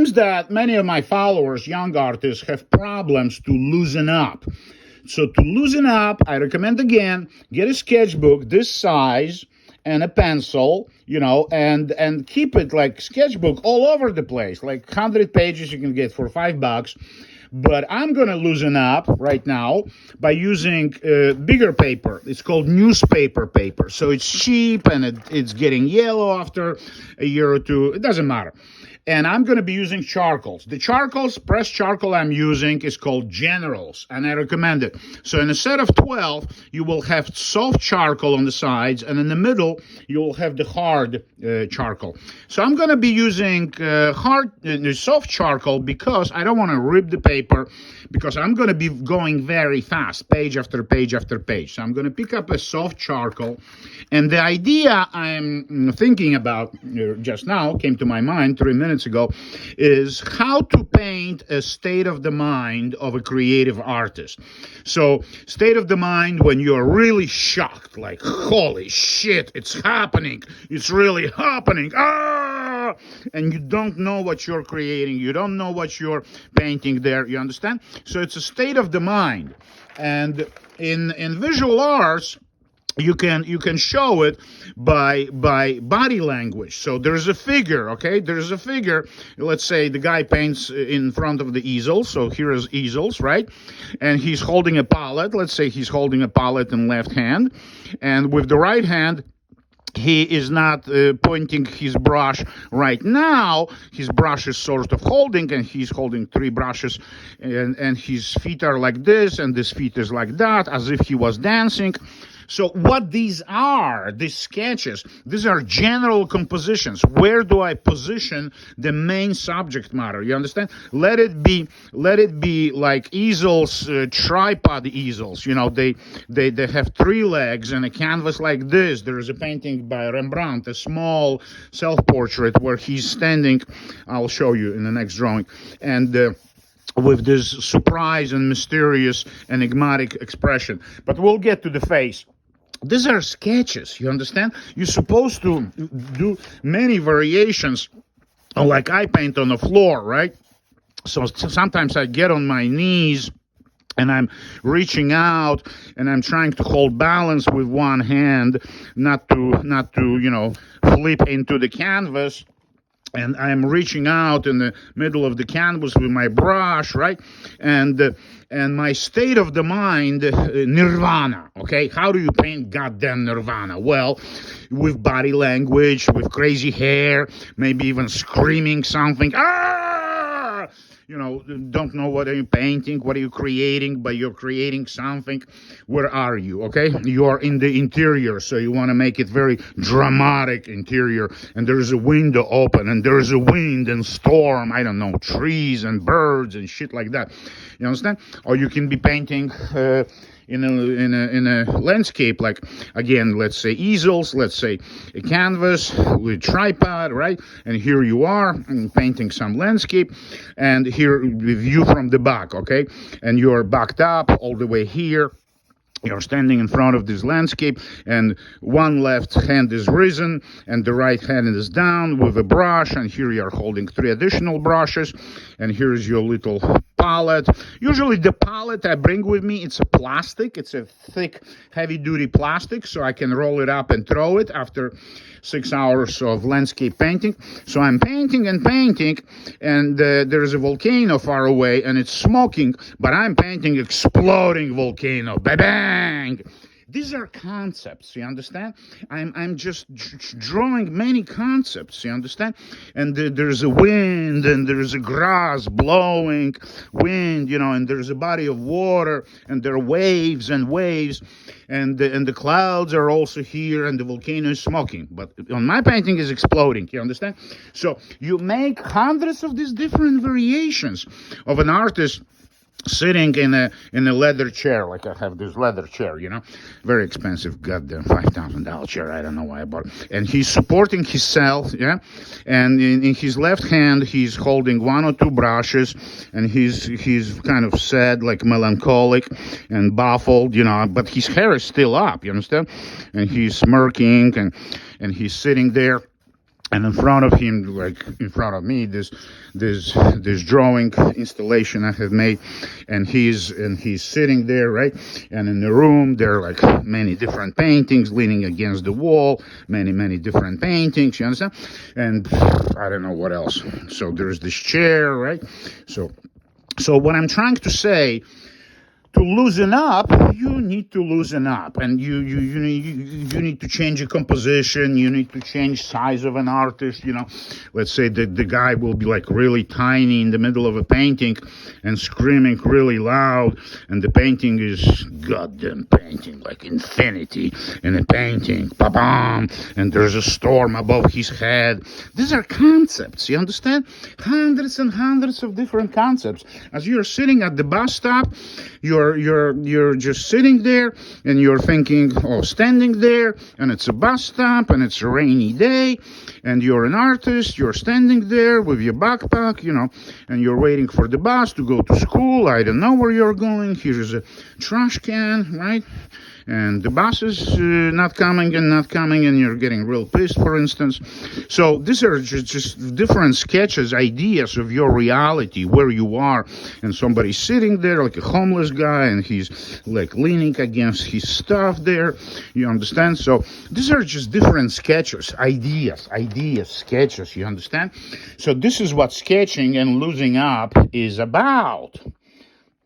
seems that many of my followers, young artists, have problems to loosen up. So to loosen up, I recommend again, get a sketchbook this size and a pencil, and keep it like sketchbook all over the place. Like 100 pages you can get for $5. But I'm going to loosen up right now by using bigger paper. It's called newspaper paper. So it's cheap and it's getting yellow after a year or two. It doesn't matter. And I'm going to be using charcoals. The pressed charcoal I'm using is called Generals, and I recommend it. So in a set of 12, you will have soft charcoal on the sides, and in the middle, you will have the hard charcoal. So I'm going to be using soft charcoal because I don't want to rip the paper, because I'm going to be going very fast, page after page after page. So I'm going to pick up a soft charcoal, and the idea I'm thinking about just now came to my mind 3 minutes ago, is how to paint a state of the mind of a creative artist. So state of the mind when you're really shocked, like, holy shit, it's happening, it's really happening, and you don't know what you're creating, you don't know what you're painting there, you understand? So it's a state of the mind. And in visual arts, you can show it by body language. So there's a figure, okay? There's a figure. Let's say the guy paints in front of the easel. So here is easels, right? And he's holding a palette. Let's say he's holding a palette in left hand. And with the right hand, he is not pointing his brush right now. His brush is sort of holding, and he's holding 3 brushes, and his feet are like this, and his feet is like that, as if he was dancing. So what these are, these sketches, these are general compositions. Where do I position the main subject matter? You understand? Let it be like easels, tripod easels. They have 3 legs and a canvas like this. There is a painting by Rembrandt, a small self-portrait where he's standing. I'll show you in the next drawing. And with this surprise and mysterious, enigmatic expression. But we'll get to the face. These are sketches, you understand? You're supposed to do many variations, like I paint on the floor, right? So sometimes I get on my knees and I'm reaching out and I'm trying to hold balance with one hand, not to flip into the canvas. And I'm reaching out in the middle of the canvas with my brush, right? And my state of the mind, nirvana, okay? How do you paint goddamn nirvana? Well, with body language, with crazy hair, maybe even screaming something. Don't know what are you painting, what are you creating, but you're creating something. Where are you, okay? You are in the interior, so you want to make it very dramatic interior, and there's a window open, and there's a wind and storm, I don't know, trees and birds and shit like that. You understand? Or you can be painting in a landscape, like, again, let's say easels, let's say a canvas with tripod, right? And here you are painting some landscape, and here the view from the back, okay? And you're backed up all the way here. You're standing in front of this landscape, and one left hand is risen and the right hand is down with a brush, and here you're holding 3 additional brushes, and here is your little palette. Usually the palette I bring with me, it's a plastic, it's a thick, heavy-duty plastic, so I can roll it up and throw it after 6 hours of landscape painting. So I'm painting and painting, and there's a volcano far away, and it's smoking, but I'm painting exploding volcano. Bang! These are concepts, you understand? I'm just drawing many concepts, you understand? And there's a wind, and there's a grass blowing, wind, and there's a body of water, and there are waves and waves, and the clouds are also here, and the volcano is smoking. But on my painting is exploding, you understand? So you make hundreds of these different variations of an artist sitting in a leather chair, like I have this leather chair, very expensive, goddamn $5,000 chair. I don't know why I bought it. And he's supporting himself, yeah. And in his left hand, he's holding 1 or 2 brushes, and he's kind of sad, like melancholic and baffled, But his hair is still up, you understand? And he's smirking, and he's sitting there. And in front of him, like in front of me, this drawing installation I have made, and he's sitting there, right? And in the room there are like many different paintings leaning against the wall, many different paintings, you understand? And I don't know what else. So there's this chair, right? So what I'm trying to say, to loosen up, you need to loosen up, and you need to change your composition. You need to change size of an artist. Let's say that the guy will be like really tiny in the middle of a painting and screaming really loud, and the painting is goddamn painting like infinity in a painting, ba-bam, and there's a storm above his head. These are concepts, you understand? Hundreds and hundreds of different concepts. As you're sitting at the bus stop, you're just sitting there and you're thinking, standing there, and it's a bus stop and it's a rainy day, and you're an artist, you're standing there with your backpack, and you're waiting for the bus to go to school. I don't know where you're going. Here's a trash can, right? And the bus is not coming, and you're getting real pissed, for instance. So these are just different sketches, ideas of your reality, where you are, and somebody's sitting there like a homeless guy, and he's like leaning against his stuff there, you understand? So these are just different sketches, ideas, sketches, you understand? So this is what sketching and losing up is about.